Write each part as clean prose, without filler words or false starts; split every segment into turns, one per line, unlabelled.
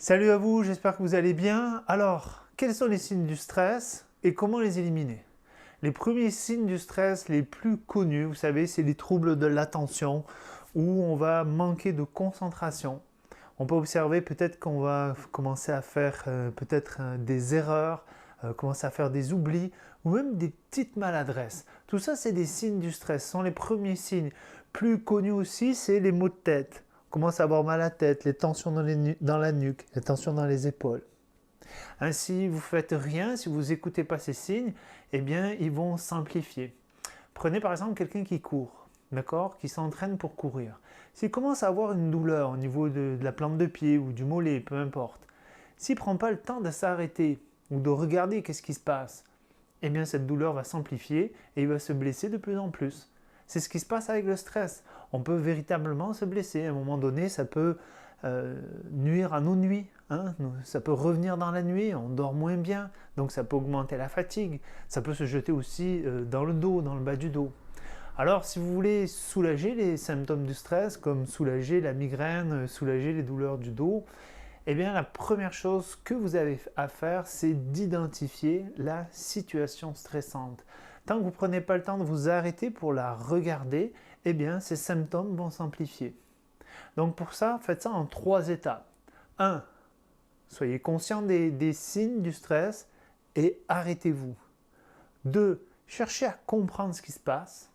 Salut à vous, j'espère que vous allez bien. Alors, quels sont les signes du stress et comment les éliminer? Les premiers signes du stress les plus connus, vous savez, c'est les troubles de l'attention où on va manquer de concentration. On peut observer peut-être qu'on va commencer à faire des erreurs, commencer à faire des oublis ou même des petites maladresses. Tout ça, c'est des signes du stress. Ce sont les premiers signes. Plus connus aussi, c'est les maux de tête. On commence à avoir mal à la tête, les tensions dans la nuque, les tensions dans les épaules. Ainsi, vous ne faites rien, si vous n'écoutez pas ces signes, eh bien, ils vont s'amplifier. Prenez par exemple quelqu'un qui court, d'accord, qui s'entraîne pour courir. S'il commence à avoir une douleur au niveau de la plante de pied ou du mollet, peu importe, s'il ne prend pas le temps de s'arrêter ou de regarder qu'est-ce qui se passe, eh bien cette douleur va s'amplifier et il va se blesser de plus en plus. C'est ce qui se passe avec le stress. On peut véritablement se blesser. À un moment donné, ça peut nuire à nos nuits. Ça peut revenir dans la nuit, on dort moins bien, donc ça peut augmenter la fatigue. Ça peut se jeter aussi dans le dos, dans le bas du dos. Alors, si vous voulez soulager les symptômes du stress, comme soulager la migraine, soulager les douleurs du dos, eh bien, la première chose que vous avez à faire, c'est d'identifier la situation stressante. Tant que vous ne prenez pas le temps de vous arrêter pour la regarder, eh bien, ces symptômes vont s'amplifier. Donc pour ça, faites ça en 3 étapes. 1. Soyez conscient des signes du stress et arrêtez-vous. 2. Cherchez à comprendre ce qui se passe.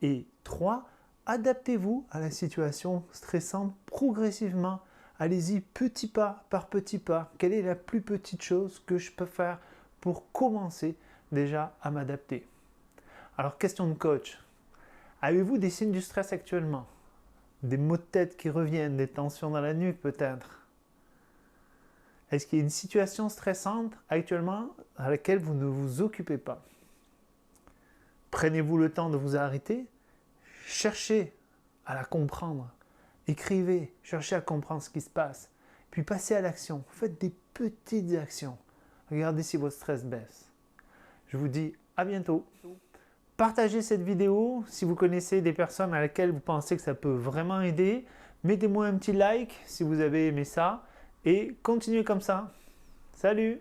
Et 3. Adaptez-vous à la situation stressante progressivement. Allez-y petit pas par petit pas. Quelle est la plus petite chose que je peux faire pour commencer déjà à m'adapter? Alors, question de coach. Avez-vous des signes du stress actuellement? Des maux de tête qui reviennent, des tensions dans la nuque peut-être? Est-ce qu'il y a une situation stressante actuellement à laquelle vous ne vous occupez pas? Prenez-vous le temps de vous arrêter? Cherchez à la comprendre. Écrivez, cherchez à comprendre ce qui se passe. Puis passez à l'action. Faites des petites actions. Regardez si votre stress baisse. Je vous dis à bientôt. Partagez cette vidéo si vous connaissez des personnes à laquelle vous pensez que ça peut vraiment aider. Mettez-moi un petit like si vous avez aimé ça et continuez comme ça. Salut!